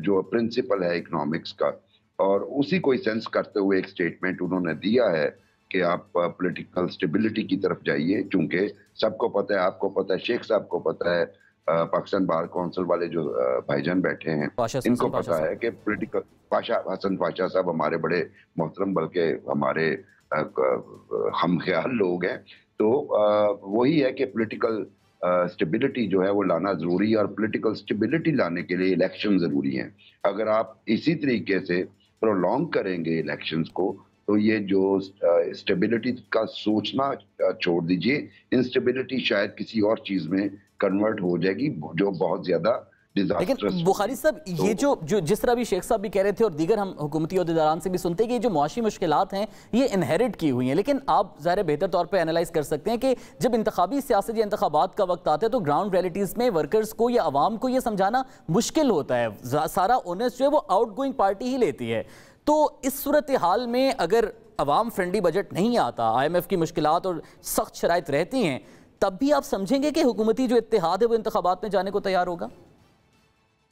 जो प्रिंसिपल है इकोनॉमिक्स का, और उसी को सेंस करते हुए एक स्टेटमेंट उन्होंने दिया है कि आप पॉलिटिकल स्टेबिलिटी की तरफ जाइए। चूंकि सबको पता है, आपको पता है, शेख साहब को पता है, पाकिस्तान बार काउंसिल वाले जो भाईजान बैठे हैं इनको पता है कि पॉलिटिकल हसन पाशा साहब हमारे बड़े मोहतरम, बल्कि हमारे हम ख्याल लोग हैं। तो वही है कि पॉलिटिकल स्टेबिलिटी जो है वो लाना ज़रूरी है, और पॉलिटिकल स्टेबिलिटी लाने के लिए इलेक्शन ज़रूरी हैं। अगर आप इसी तरीके से प्रोलॉन्ग करेंगे इलेक्शंस को, तो ये जो स्टेबिलिटी का सोचना छोड़ दीजिए, इंस्टेबिलिटी शायद किसी और चीज़ में कन्वर्ट हो जाएगी जो बहुत ज़्यादा। लेकिन बुखारी साहब, ये जो जिस तरह भी शेख साहब भी कह रहे थे और दीगर हम हुकूमती अहदेदारान से भी सुनते हैं कि ये जो मुआशी मुश्किलात हैं ये इनहेरिट की हुई हैं, लेकिन आप ज़ाहिर बेहतर तौर पे एनालाइज कर सकते हैं कि जब इंतखाबी सियासत या इंतखाबात का वक्त आता है तो ग्राउंड रियलिटीज़ में वर्कर्स को या आवाम को ये समझाना मुश्किल होता है। सारा ओनर्स जो है वो आउट गोइंग पार्टी ही लेती है। तो इस सूरत हाल में अगर अवाम फ्रेंडली बजट नहीं आता, IMF की मुश्किलात और सख्त शराइत रहती हैं, तब भी आप समझेंगे कि हुकूमती जो इत्तेहाद है वो इंतखाबात में जाने को तैयार होगा?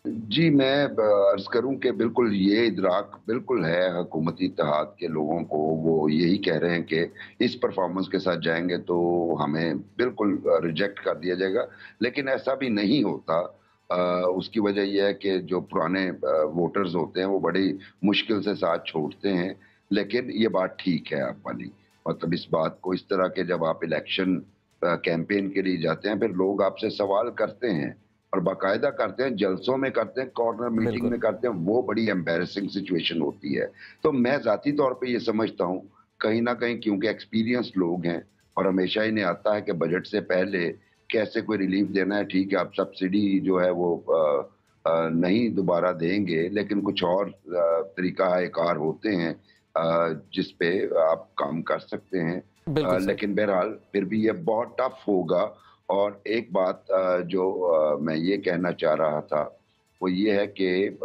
जी, मैं अर्ज करूं कि बिल्कुल ये इदराक बिल्कुल है हुकूमती इत्तेहाद के लोगों को। वो यही कह रहे हैं कि इस परफॉर्मेंस के साथ जाएंगे तो हमें बिल्कुल रिजेक्ट कर दिया जाएगा, लेकिन ऐसा भी नहीं होता। उसकी वजह यह है कि जो पुराने वोटर्स होते हैं वो बड़ी मुश्किल से साथ छोड़ते हैं। लेकिन ये बात ठीक है आप वाली, मतलब इस बात को इस तरह के जब आप इलेक्शन कैंपेन के लिए जाते हैं फिर लोग आपसे सवाल करते हैं और बाकायदा करते हैं, जलसों में करते हैं, कॉर्नर मीटिंग में करते हैं, वो बड़ी एम्बैरेसिंग सिचुएशन होती है। तो मैं ज़ाती तौर पे ये समझता हूँ कहीं ना कहीं, क्योंकि एक्सपीरियंस लोग हैं और हमेशा इन्हें आता है कि बजट से पहले कैसे कोई रिलीफ देना है। ठीक है, आप सब्सिडी जो है वो नहीं दोबारा देंगे, लेकिन कुछ और तरीका होते हैं जिस पे आप काम कर सकते हैं। लेकिन बहरहाल फिर भी ये बहुत टफ होगा। और एक बात जो मैं ये कहना चाह रहा था वो ये है कि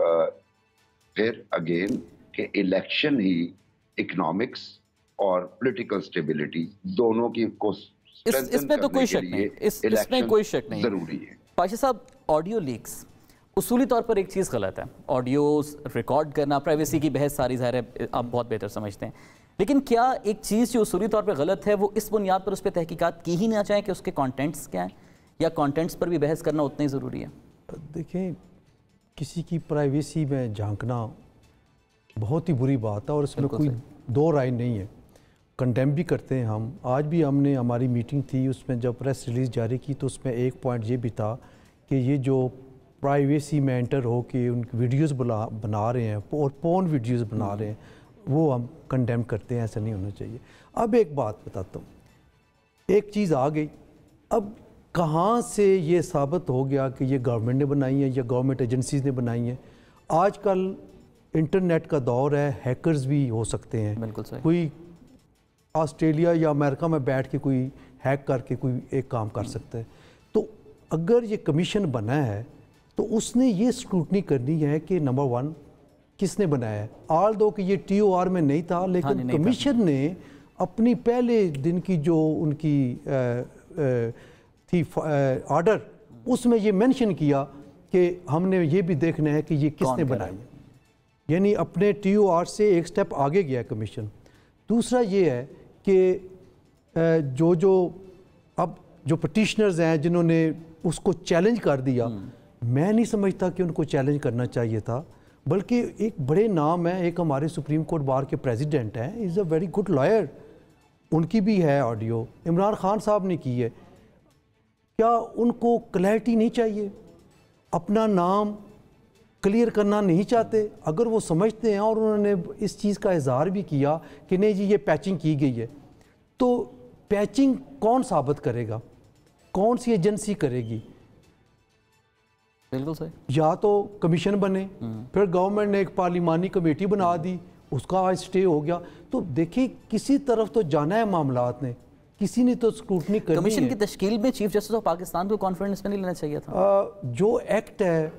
फिर अगेन कि इलेक्शन ही इकोनॉमिक्स और पॉलिटिकल स्टेबिलिटी दोनों की को इसमें तो कोई शक नहीं, इसमें कोई शक नहीं जरूरी है। पाशा साहब, ऑडियो लीक्स उसूली तौर पर एक चीज़ गलत है। ऑडियोज रिकॉर्ड करना, प्राइवेसी की बहस सारी ज़ाहिर है आप बहुत बेहतर समझते हैं, लेकिन क्या एक चीज़ जो उसूली तौर पर गलत है वो इस बुनियाद पर उस पर तहकीकात की ही ना चाहें कि उसके कंटेंट्स क्या हैं, या कंटेंट्स पर भी बहस करना उतना ही ज़रूरी है? देखें, किसी की प्राइवेसी में झांकना बहुत ही बुरी बात है और इसमें कोई दो राय नहीं है। कंडेम भी करते हैं हम। आज भी हमने हमारी मीटिंग थी, उसमें जब प्रेस रिलीज़ जारी की तो उसमें एक पॉइंट ये भी था कि ये जो प्राइवेसी में एंटर हो के उन वीडियोस बना रहे हैं और पोर्न वीडियोस बना रहे हैं, वो हम कंडेम करते हैं। ऐसा नहीं होना चाहिए। अब एक बात बताता हूँ, एक चीज़ आ गई, अब कहाँ से ये साबित हो गया कि ये गवर्नमेंट ने बनाई है या गवर्नमेंट एजेंसीज ने बनाई है? आजकल इंटरनेट का दौर है, हैकर्स भी हो सकते हैं। बिल्कुल सही। कोई ऑस्ट्रेलिया या अमेरिका में बैठ के कोई हैक करके कोई एक काम कर सकता है। तो अगर ये कमीशन बना है तो उसने ये स्क्रूटनी करनी है कि नंबर वन किसने बनाया है। ऑल दो कि ये TOR में नहीं था, लेकिन कमीशन ने अपनी पहले दिन की जो उनकी थी ऑर्डर, उसमें ये मेंशन किया कि हमने ये भी देखना है कि ये किसने बनाई है। यानी अपने TOR से एक स्टेप आगे गया कमीशन। दूसरा ये है कि अब जो पटिशनर्स हैं जिन्होंने उसको चैलेंज कर दिया, मैं नहीं समझता कि उनको चैलेंज करना चाहिए था, बल्कि एक बड़े नाम है, एक हमारे सुप्रीम कोर्ट बार के प्रेसिडेंट हैं, is a very good lawyer, उनकी भी है ऑडियो, इमरान खान साहब ने की है। क्या उनको क्लैरिटी नहीं चाहिए? अपना नाम क्लियर करना नहीं चाहते? अगर वो समझते हैं और उन्होंने इस चीज़ का इजहार भी किया कि नहीं जी ये पैचिंग की गई है, तो पैचिंग कौन साबित करेगा? कौन सी एजेंसी करेगी? बिल्कुल सही। या तो कमीशन बने, फिर गवर्नमेंट ने एक पार्लिमानी कमेटी बना दी, उसका आज स्टे हो गया। तो देखिए, किसी तरफ तो जाना है मामलात ने, किसी ने तो स्क्रूटनी करनी है। कमीशन की तश्कील में चीफ जस्टिस ऑफ पाकिस्तान को कॉन्फिडेंस में नहीं लेना चाहिए था? जो एक्ट है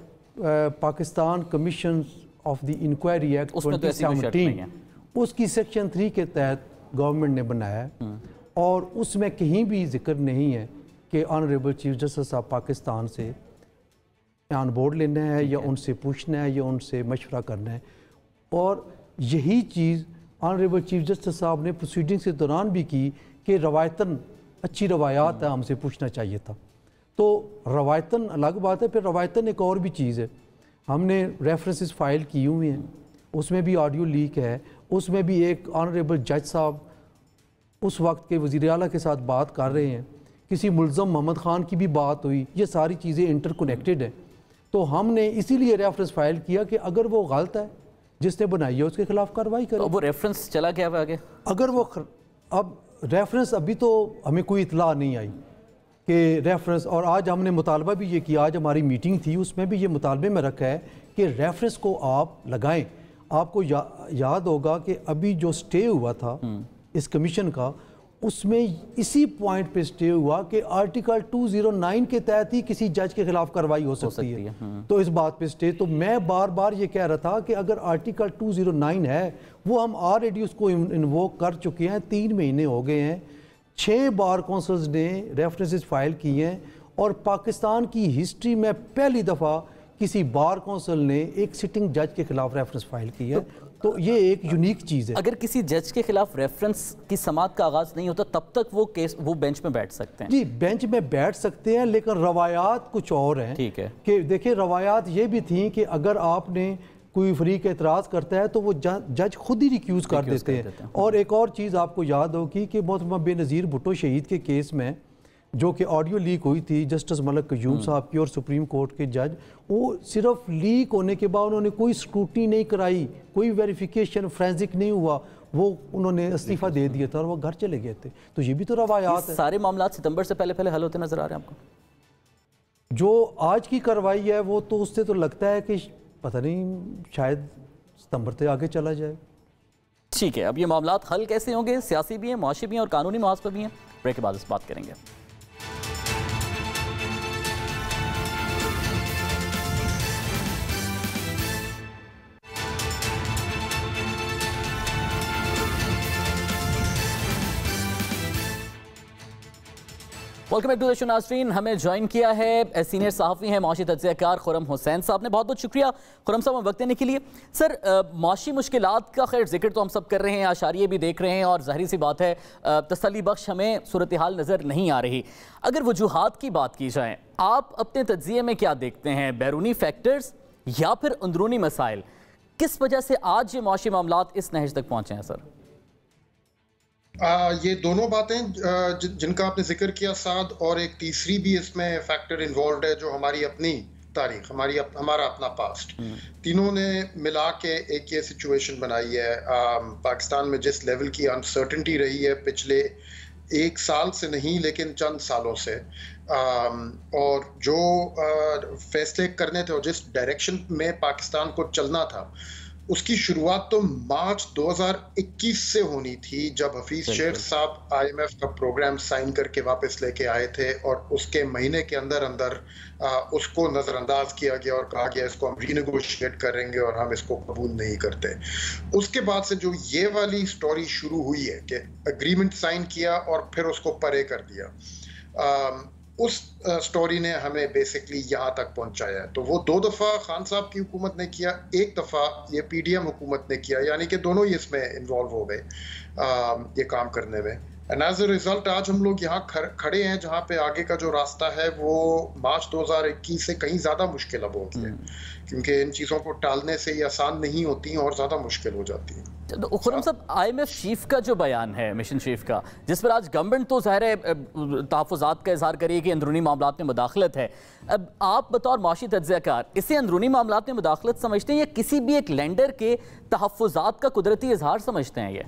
Pakistan commission of the inquiry act 2017, उसकी सेक्शन 3 के तहत गवर्नमेंट ने बनाया है और उसमें कहीं भी जिक्र नहीं है कि honourable chief justice of Pakistan से ऑन बोर्ड लेना है या उनसे पूछना है या उनसे मशवरा करना है। और यही चीज़ ऑनरेबल चीफ जस्टिस साहब ने प्रोसीडिंग्स के दौरान भी की कि रवायतन अच्छी रवायात है, हमसे पूछना चाहिए था। तो रवायतन अलग बात है, फिर रवायतन एक और भी चीज़ है। हमने रेफरेंसेस फाइल किए हुए हैं, उसमें भी ऑडियो लीक है, उसमें भी एक ऑनरेबल जज साहब उस वक्त के वज़ीर आला के साथ बात कर रहे हैं, किसी मुल्ज़म मोहम्मद ख़ान की भी बात हुई। ये सारी चीज़ें इंटरकनेक्टेड है। तो हमने इसीलिए रेफरेंस फाइल किया कि अगर वो गलत है, जिसने बनाई है उसके खिलाफ कार्रवाई करें। तो वो रेफरेंस चला गया आगे? अगर वो अब रेफरेंस अभी तो हमें कोई इतला नहीं आई कि रेफरेंस, और आज हमने मुतालबा भी ये किया, आज हमारी मीटिंग थी उसमें भी ये मुतालबे में रखा है कि रेफरेंस को आप लगाएं। आपको याद होगा कि अभी जो स्टे हुआ था इस कमीशन का, उसमें इसी पॉइंट पे स्टे हुआ कि आर्टिकल 209 के तहत ही किसी जज के खिलाफ कार्रवाई हो सकती है। तो इस बात पे स्टे, तो मैं बार बार ये कह रहा था कि अगर आर्टिकल 209 है, वो हम ऑलरेडी उसको इन्वोक कर चुके हैं, 3 महीने हो गए हैं, 6 बार कौंसल्स ने रेफरेंसेस फाइल किए हैं और पाकिस्तान की हिस्ट्री में पहली दफ़ा किसी बार कौंसिल ने एक सिटिंग जज के खिलाफ रेफरेंस फाइल की है, तो ये एक यूनिक चीज़ है। अगर किसी जज के खिलाफ रेफरेंस की समाअत का आगाज नहीं होता तब तक वो बेंच में बैठ सकते हैं? जी, बेंच में बैठ सकते हैं, लेकिन रवायात कुछ और हैं। ठीक है कि देखिए, रवायात ये भी थी कि अगर आपने कोई फरीक एतराज़ करता है तो वो जज खुद ही रिक्यूज़ कर देते हैं। और एक और चीज़ आपको याद होगी कि मोहतरमा बेनज़ीर भुट्टो शहीद के केस में जो कि ऑडियो लीक हुई थी जस्टिस मलक कयूम साहब की और सुप्रीम कोर्ट के जज, वो सिर्फ लीक होने के बाद उन्होंने कोई स्क्रूटनी नहीं कराई, कोई वेरिफिकेशन फोरेंसिक नहीं हुआ, वो उन्होंने इस्तीफा दे दिया था और वो घर चले गए थे। तो ये भी तो रवायात है। सारे मामला सितंबर से पहले पहले हल होते नजर आ रहे हैं आपको? जो आज की कार्रवाई है वो तो उससे तो लगता है कि पता नहीं, शायद सितंबर से आगे चला जाए। ठीक है, अब ये मामला हल कैसे होंगे? सियासी भी हैं, मुआशी भी हैं और कानूनी महाज पर भी हैं। ब्रेक के बाद इस बात करेंगे। Welcome back to the show नाज़रीन। हमें ज्वाइन किया है सीनियर सहाफ़ी हैं मौशी तज्ज़ियाकार खुर्रम हुसैन साहब ने। बहुत बहुत शुक्रिया खुर्रम साहब वक्त देने के लिए। सर, मौशी मुश्किलात का खैर जिक्र तो हम सब कर रहे हैं, आशारिये भी देख रहे हैं और ज़ाहिर सी बात है तसल्ली बख्श हमें सूरत हाल नज़र नहीं आ रही। अगर वजूहात की बात की जाए, आप अपने तज्ज़िये में क्या देखते हैं? बैरूनी फैक्टर्स या फिर अंदरूनी मसाइल? किस वजह से आज ये मौशी मामलात इस नहज तक पहुँचे हैं सर? ये दोनों बातें जिनका आपने जिक्र किया साद, और एक तीसरी भी इसमें फैक्टर इन्वॉल्व है जो हमारी अपनी तारीख, हमारा अपना पास्ट, तीनों ने मिला के एक ये सिचुएशन बनाई है। पाकिस्तान में जिस लेवल की अनसर्टेनिटी रही है पिछले एक साल से नहीं लेकिन चंद सालों से, और जो फैसले करने थे और जिस डायरेक्शन में पाकिस्तान को चलना था, उसकी शुरुआत तो मार्च 2021 से होनी थी, जब हफीज शेख साहब IMF का प्रोग्राम साइन करके वापस लेके आए थे और उसके महीने के अंदर अंदर उसको नज़रअंदाज किया गया और कहा गया इसको हम रीनेगोशिएट करेंगे और हम इसको कबूल नहीं करते। उसके बाद से जो ये वाली स्टोरी शुरू हुई है कि एग्रीमेंट साइन किया और फिर उसको परे कर दिया, उस स्टोरी ने हमें बेसिकली यहाँ तक पहुँचाया है। तो वो 2 दफ़ा खान साहब की हुकूमत ने किया, एक दफ़ा ये PDM हुकूमत ने किया, यानी कि दोनों ही इसमें इन्वॉल्व हो गए ये काम करने में। एंड एज अ रिजल्ट आज हम लोग यहाँ खड़े हैं जहाँ पे आगे का जो रास्ता है वो मार्च 2021 से कहीं ज़्यादा मुश्किल अब होगी है, क्योंकि इन चीज़ों को टालने से ये आसान नहीं होती और ज़्यादा मुश्किल हो जाती है। तो खुर्रम साहब, IMF चीफ का जो बयान है, मिशन चीफ का, जिस पर आज गवर्नमेंट तो ज़ाहिर है तहफ़्फ़ुज़ात का इज़हार करिए कि अंदरूनी मामलात में मुदाखलत है, अब आप बतौर मौशी तज्ज़ियाकार इसे अंदरूनी मामलात में मुदाखलत समझते हैं या किसी भी एक लेंडर के तहफ़्फ़ुज़ात का कुदरती इज़हार समझते हैं? ये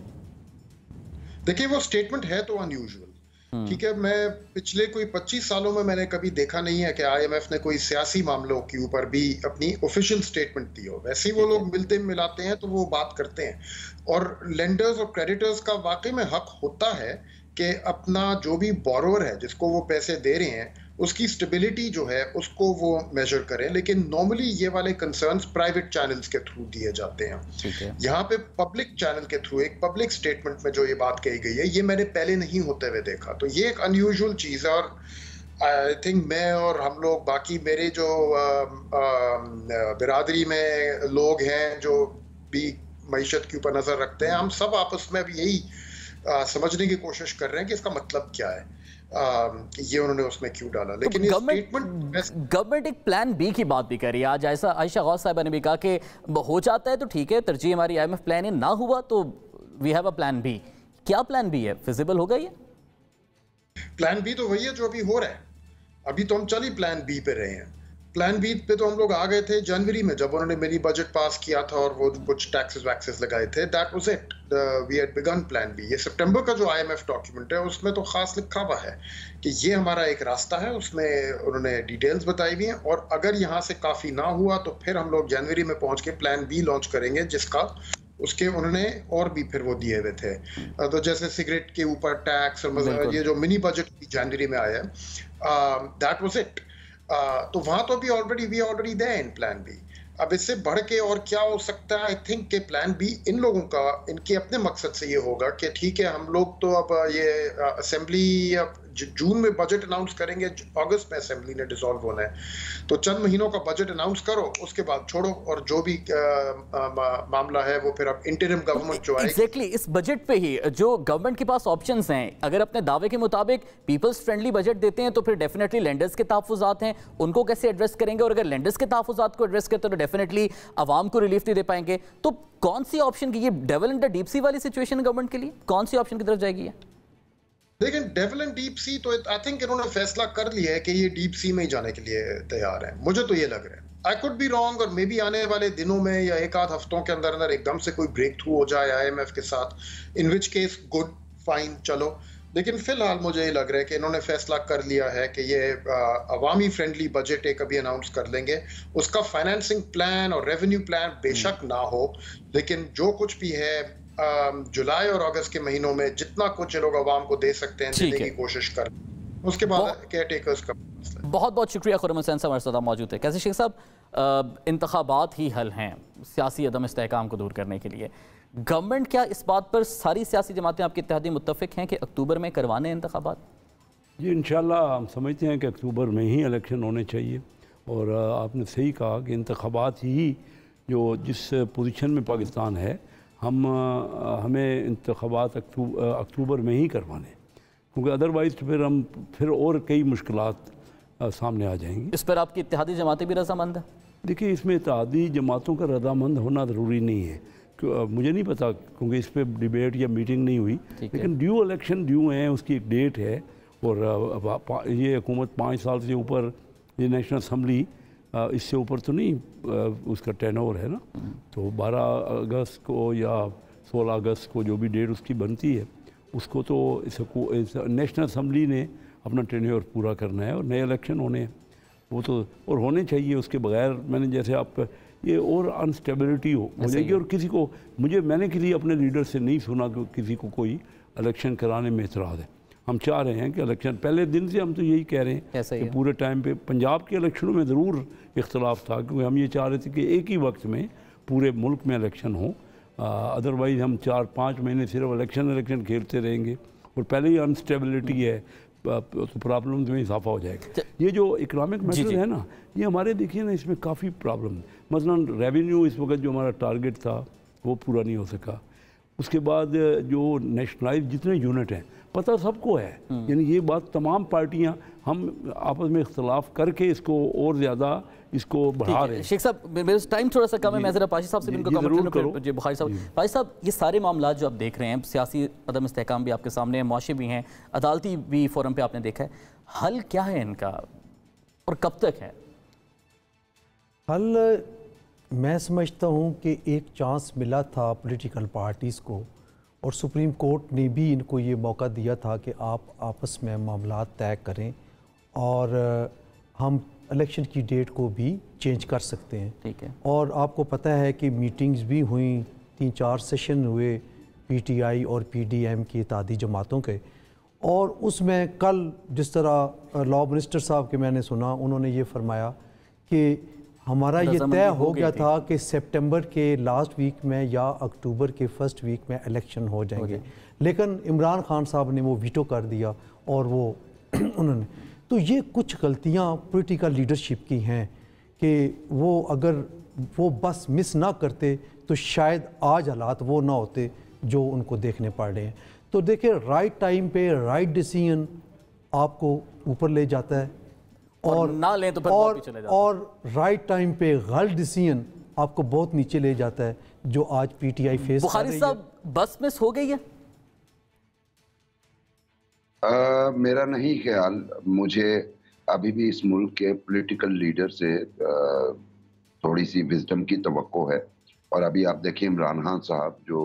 देखिए, वो स्टेटमेंट है तो अनयूजुअल, ठीक है। मैं पिछले कोई 25 सालों में मैंने कभी देखा नहीं है कि IMF ने कोई सियासी मामलों के ऊपर भी अपनी ऑफिशियल स्टेटमेंट दी हो। वैसे ही वो लोग मिलते मिलाते हैं तो वो बात करते हैं, और लेंडर्स और क्रेडिटर्स का वाकई में हक होता है कि अपना जो भी बोरोवर है जिसको वो पैसे दे रहे हैं उसकी स्टेबिलिटी जो है उसको वो मेजर करें, लेकिन नॉर्मली ये वाले कंसर्न्स प्राइवेट चैनल्स के थ्रू दिए जाते हैं। यहाँ पे पब्लिक चैनल के थ्रू एक पब्लिक स्टेटमेंट में जो ये बात कही गई है, ये मैंने पहले नहीं होते हुए देखा, तो ये एक अनयूजुअल चीज़ है। और आई थिंक मैं और हम लोग बाकी मेरे जो बिरादरी में लोग हैं जो भी मईशत के ऊपर नज़र रखते हैं, हम सब आपस में भी यही समझने की कोशिश कर रहे हैं कि इसका मतलब क्या है, ये उन्होंने उसमें क्यों डाला। लेकिन तो गवर्नमेंट एक प्लान बी की बात भी कर रही है। आज ऐसा आयशा गौस साहिबा ने भी कहा कि हो जाता है तो ठीक है, तरजीह हमारी IMF प्लान है, ना हुआ तो we have a plan B. क्या प्लान बी है? फिजिबल होगा ये? प्लान बी तो वही है जो अभी हो रहा है। अभी तो हम चल ही प्लान बी पे रहे हैं। प्लान बी पे तो हम लोग आ गए थे जनवरी में, जब उन्होंने मिनी बजट पास किया था और वो कुछ टैक्सेस वैक्सेस लगाए थे। That was it, we had begun plan B. ये सितंबर का जो IMF डॉक्यूमेंट है उसमें तो खास लिखा हुआ है कि ये हमारा एक रास्ता है, उसमें उन्होंने डिटेल्स बताई हुई हैं, और अगर यहाँ से काफ़ी ना हुआ तो फिर हम लोग जनवरी में पहुँच के प्लान बी लॉन्च करेंगे, जिसका उसके उन्होंने और भी फिर वो दिए हुए थे। तो जैसे सिगरेट के ऊपर टैक्स और ये जो मिनी बजट जनवरी में आया, दैट वाज इट। तो वहां तो अभी already there in plan B. अब इससे बढ़ के और क्या हो सकता है? आई थिंक के प्लान बी इन लोगों का, इनके अपने मकसद से ये होगा कि ठीक है, हम लोग तो अब ये असेंबली जून में बजट अनाउंस करेंगे, अगस्त में असेंबली ने डिसॉल्व होना है, तो चंद महीनों का बजट अनाउंस करो, उसके बाद छोड़ो, और जो भी मामला है वो फिर अब इंटरिम गवर्नमेंट जो आएगी। एग्जैक्टली इस बजट पे ही जो गवर्नमेंट के पास ऑप्शंस हैं, अगर अपने दावे के मुताबिक पीपल्स फ्रेंडली बजट देते हैं तो फिर डेफिनेटली लेंडर्स के तहफुजात हैं, उनको कैसे एड्रेस करेंगे, और अगर लेंडर्स के तहफुजात को एड्रेस करते हैं तो डेफिनेटली आवाम को रिलीफ नहीं दे पाएंगे। तो कौन सी ऑप्शन की, ये devil in the deep sea वाली सिचुएशन गवर्नमेंट के लिए कौन सी ऑप्शन की तरफ जाएगी है? लेकिन डेविल इन डीप सी तो आई थिंक इन्होंने फैसला कर लिया है कि ये डीप सी में ही जाने के लिए तैयार है, मुझे तो ये लग रहा है। आई कुड बी रॉन्ग, और मे बी आने वाले दिनों में या एक आध हफ्तों के अंदर अंदर एकदम से कोई ब्रेक थ्रू हो जाए IMF के साथ, इन विच केस गुड, फाइन, चलो। लेकिन फिलहाल मुझे ये लग रहा है कि इन्होंने फैसला कर लिया है कि ये अवामी फ्रेंडली बजट एक अभी अनाउंस कर लेंगे। उसका फाइनेंसिंग प्लान और रेवेन्यू प्लान बेशक ना हो, लेकिन जो कुछ भी है जुलाई और अगस्त के महीनों में जितना कुछ लोग अवाम को दे सकते हैं देने की कोशिश कर, उसके बाद केयर टेकर्स का। बहुत बहुत शुक्रिया खुर्रम हुसैन साहब हमारे साथ मौजूद है। कैसे शेख साहब, इंतखाबात ही हल हैं सियासी अदम इस्तेहकाम को दूर करने के लिए। गवर्नमेंट क्या इस बात पर सारी सियासी जमातें आपकी इत्तेहादी मुत्तफिक हैं कि अक्टूबर में करवाने इंतखाबात? जी इंशाल्लाह हम समझते हैं कि अक्टूबर में ही इलेक्शन होने चाहिए, और आपने सही कहा कि इंतखाबात ही जो जिस पोजीशन में पाकिस्तान है, हमें इंतखाबात अक्टूबर में ही करवाने, क्योंकि अदरवाइज फिर और कई मुश्किलात सामने आ जाएंगी। इस पर आपकी इत्तेहादी जमातें भी रजामंद हैं? देखिए इसमें इत्तेहादी जमातों का रजामंद होना ज़रूरी नहीं है, मुझे नहीं पता क्योंकि इस पर डिबेट या मीटिंग नहीं हुई, लेकिन ड्यू इलेक्शन ड्यू हैं, उसकी एक डेट है, और ये हुकूमत 5 साल से ऊपर, ये नेशनल असम्बली इससे ऊपर तो नहीं उसका टेनओवर है ना, तो 12 अगस्त को या 16 अगस्त को जो भी डेट उसकी बनती है, उसको तो इस नेशनल असम्बली ने अपना टेन्योर पूरा करना है और नए इलेक्शन होने हैं, वो तो और होने चाहिए। उसके बगैर मैंने जैसे आप ये और अनस्टेबिलिटी हो जाएगी, और मैंने किसी अपने लीडर से नहीं सुना कि किसी को कोई इलेक्शन कराने में एतराज़ है। हम चाह रहे हैं कि इलेक्शन पहले दिन से हम तो यही कह रहे हैं कि पूरे टाइम पे पंजाब के इलेक्शनों में ज़रूर इख्तलाफ था, क्योंकि हम ये चाह रहे थे कि एक ही वक्त में पूरे मुल्क में इलेक्शन हो, अदरवाइज़ हम 4-5 महीने सिर्फ इलेक्शन खेलते रहेंगे, और पहले ही अनस्टेबिलिटी है तो प्रॉब्लम्स में इजाफा हो जाएगा। ये जो इकनॉमिक मैटर है ना, ये हमारे देखिए ना, इसमें काफ़ी प्रॉब्लम, मसलन रेवेन्यू इस वक्त जो हमारा टारगेट था वो पूरा नहीं हो सका। उसके बाद जो नेशनलाइज जितने यूनिट हैं, पता सबको है, यानी ये बात तमाम पार्टियां हम आपस में इख्तलाफ करके इसको और ज़्यादा इसको बढ़ा रहे हैं। शेख साहब मेरे टाइम थोड़ा सा कम है, मैं ज़रा पाशी साहब से इनको कमेंट करूं। जी बुखारी साहब, पाशी साहब, ये सारे मामला जो आप देख रहे हैं, सियासी अदम इस्तेहकाम भी आपके सामने है, मुआशी भी हैं, अदालती भी फोरम पे आपने देखा है, हल क्या है इनका और कब तक है? हल मैं समझता हूँ कि एक चांस मिला था पॉलिटिकल पार्टीज़ को, और सुप्रीम कोर्ट ने भी इनको ये मौका दिया था कि आप आपस में मामला तय करें, और हम इलेक्शन की डेट को भी चेंज कर सकते हैं। ठीक है। और आपको पता है कि मीटिंग्स भी हुई, 3-4 सेशन हुए PTI और PDM की इत्तेहादी जमातों के, और उसमें कल जिस तरह लॉ मिनिस्टर साहब के मैंने सुना, उन्होंने ये फरमाया कि हमारा ये तय हो गया था कि सितंबर के लास्ट वीक में या अक्टूबर के फर्स्ट वीक में इलेक्शन हो जाएंगे, लेकिन इमरान खान साहब ने वो वीटो कर दिया, और वो उन्होंने, तो ये कुछ गलतियां पॉलिटिकल लीडरशिप की हैं कि वो अगर वो बस मिस ना करते तो शायद आज हालात वो ना होते जो उनको देखने पड़ रहे हैं। तो देखिए, राइट टाइम पे राइट डिसीजन आपको ऊपर ले जाता है, और ना लें तो फिर बहुत पीछे ले जाता है, और राइट टाइम पे गलत डिसीजन आपको बहुत नीचे ले जाता है, जो आज PTI फेस। बुखारी साहब, बस मिस हो गई है? मेरा नहीं ख्याल, मुझे अभी भी इस मुल्क के पॉलिटिकल लीडर से थोड़ी सी विजडम की तवक्को है। और अभी आप देखिए इमरान खान साहब जो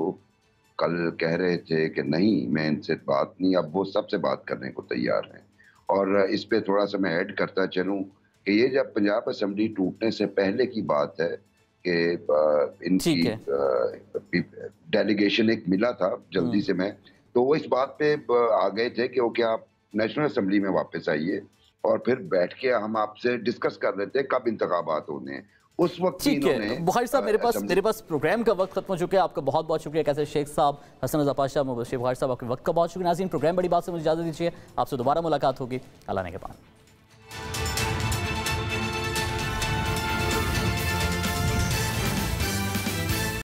कल कह रहे थे कि नहीं मैं इनसे बात नहीं, अब वो सबसे बात करने को तैयार हैं। और इस पे थोड़ा सा मैं ऐड करता चलूँ कि ये जब पंजाब असेंबली टूटने से पहले की बात है कि इनकी डेलीगेशन एक मिला था जल्दी से मैं, तो वो इस बात पे आ गए थे कि वो क्या आप नेशनल असेंबली में वापस आइए और फिर बैठ के हम आपसे डिस्कस कर लेते हैं कब इंतखाबात होने हैं। उस वक्त ठीक है बुखारी साहब, मेरे पास प्रोग्राम का वक्त खत्म हो चुका है। आपका बहुत बहुत शुक्रिया कैसे शेख साहब, हसन रज़ा पाशा, मुबशिर बुखारी साहब, आपके वक्त का बहुत शुक्रिया। नाज़रीन, प्रोग्राम बड़ी बात से मुझे इजाज़त दीजिए, आपसे दोबारा मुलाकात होगी अल्लाह ने के बाद।